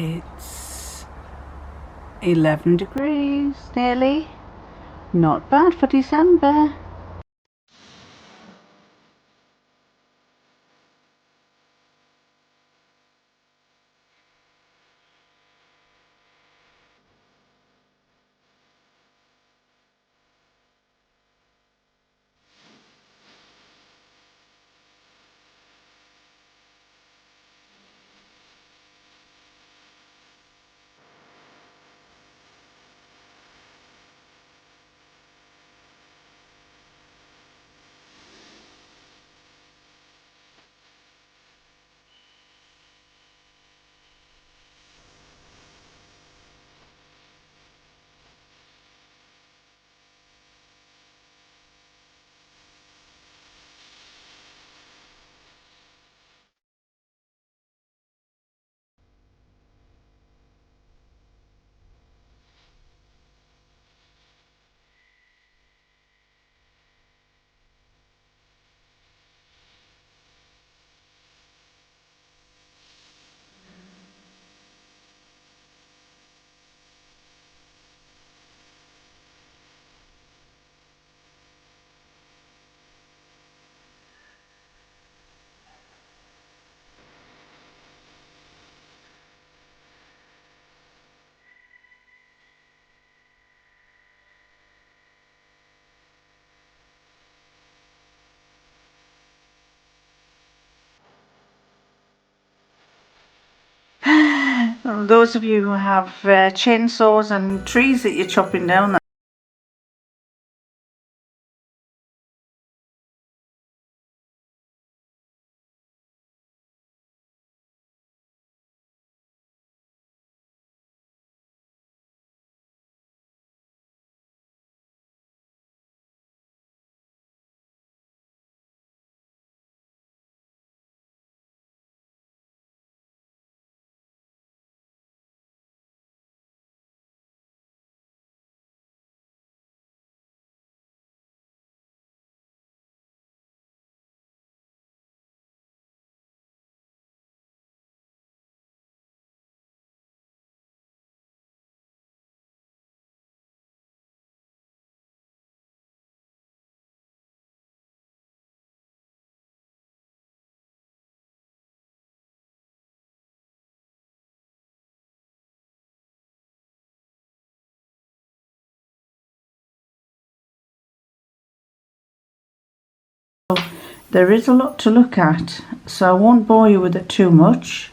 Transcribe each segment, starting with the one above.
It's 11 degrees nearly. Not bad for December. Those of you who have chainsaws and trees that you're chopping down, there is a lot to look at, so I won't bore you with it too much.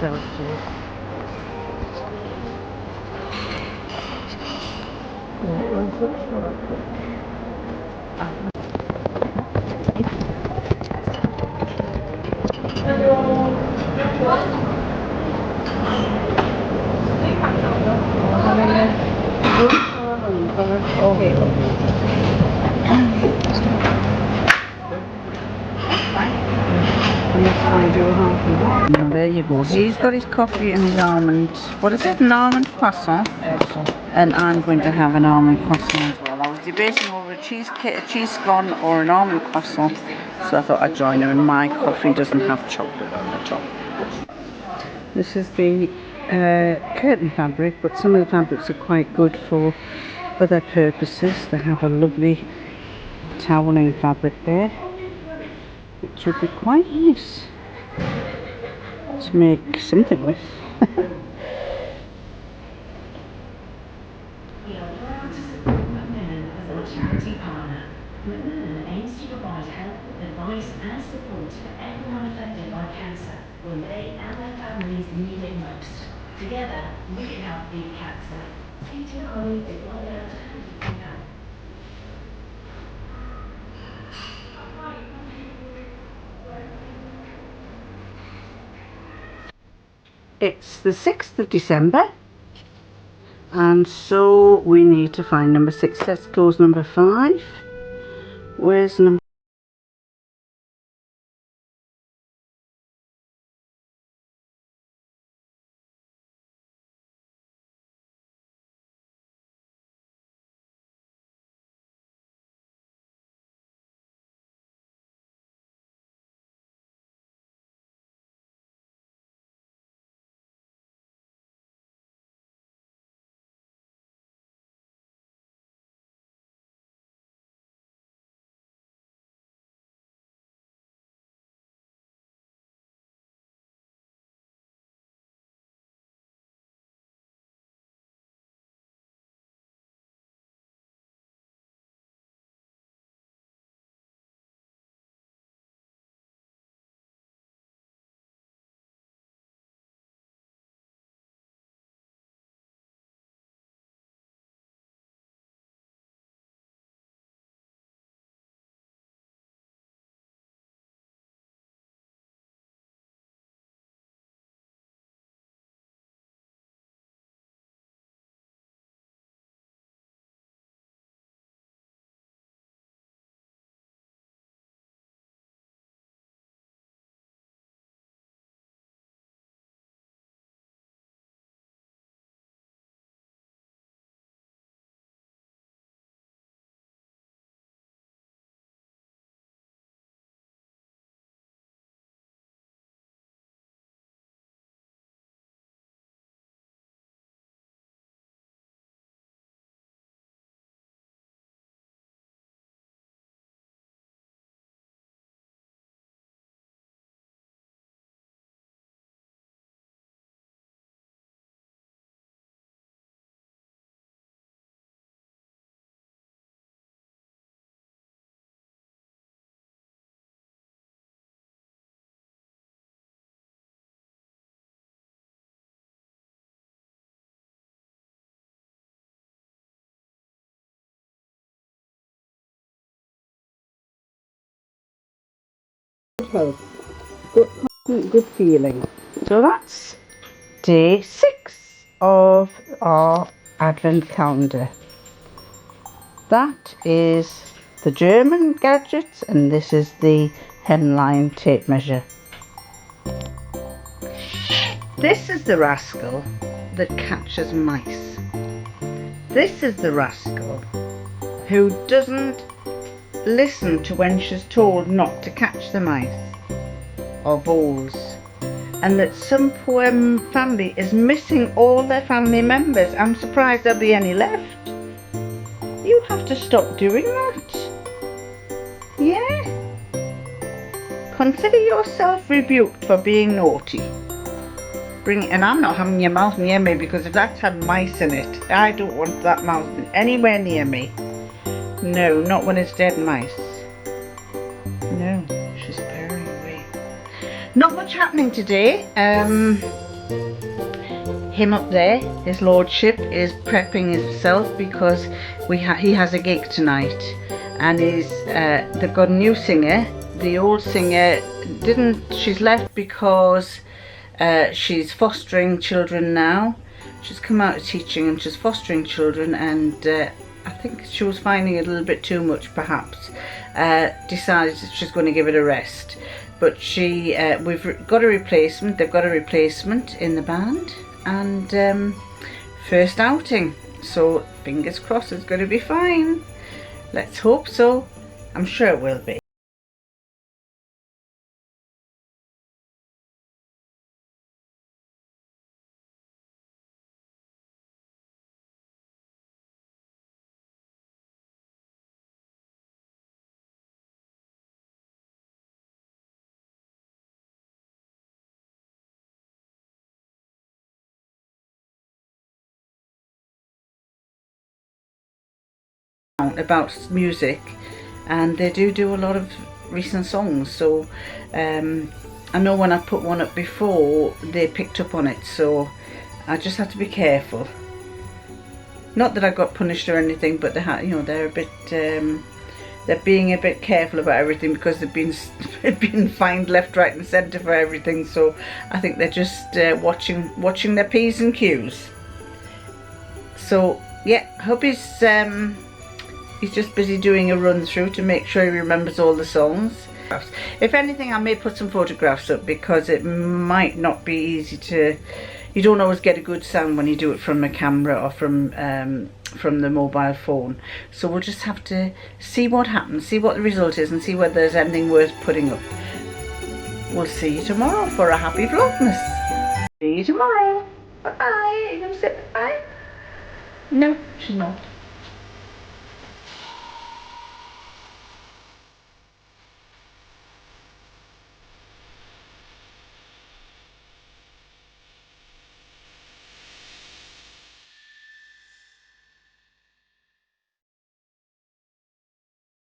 So it is. Now there you go. He's got his coffee and his almond. What is it? An almond croissant? And I'm going to have an almond croissant as well. I was debating over a cheese scone or an almond croissant, so I thought I'd join him. And my coffee doesn't have chocolate on the top. This is the curtain fabric, but some of the fabrics are quite good for other purposes. They have a lovely toweling fabric there, which would be quite nice to make something with. Charity partner. Micheline aims to provide help, advice and support for everyone affected by cancer when they and their families need it most. Together, we can help beat cancer. Speak to a colleague at your health and help. It's the 6th of December, and so we need to find number 6. Let's close number 5. Where's number? Good feeling. So that's day 6 of our advent calendar. That is the German gadgets, and this is the hemline tape measure. This is the rascal that catches mice. This is the rascal who doesn't listen to when she's told not to catch the mice or voles, and that some poor family is missing all their family members. I'm surprised there'll be any left. You have to stop doing that. Yeah? Consider yourself rebuked for being naughty. And I'm not having your mouth near me, because if that's had mice in it, I don't want that mouth anywhere near me. No, not when it's dead mice. No, she's purring away. Not much happening today. Him up there, his lordship, is prepping himself because he has a gig tonight, and they've got a new singer. The old singer she's left because she's fostering children now. She's come out of teaching and she's fostering children, and I think she was finding it a little bit too much perhaps. Decided that she's going to give it a rest, but we've got a replacement. They've got a replacement in the band, and first outing, so fingers crossed it's going to be fine. Let's hope so. I'm sure it will be. About music, and they do a lot of recent songs, so I know when I put one up before they picked up on it, so I just have to be careful. Not that I got punished or anything, but they're a bit they're being a bit careful about everything because they've been fined left, right and centre for everything, so I think they're just watching their P's and Q's. So yeah, hope he's just busy doing a run through to make sure he remembers all the songs. If anything, I may put some photographs up because it might not be easy you don't always get a good sound when you do it from a camera or from the mobile phone. So we'll just have to see what happens, see what the result is, and see whether there's anything worth putting up. We'll see you tomorrow for a happy Vlogmas. See you tomorrow. Bye bye. Are you going to say bye? No, she's not.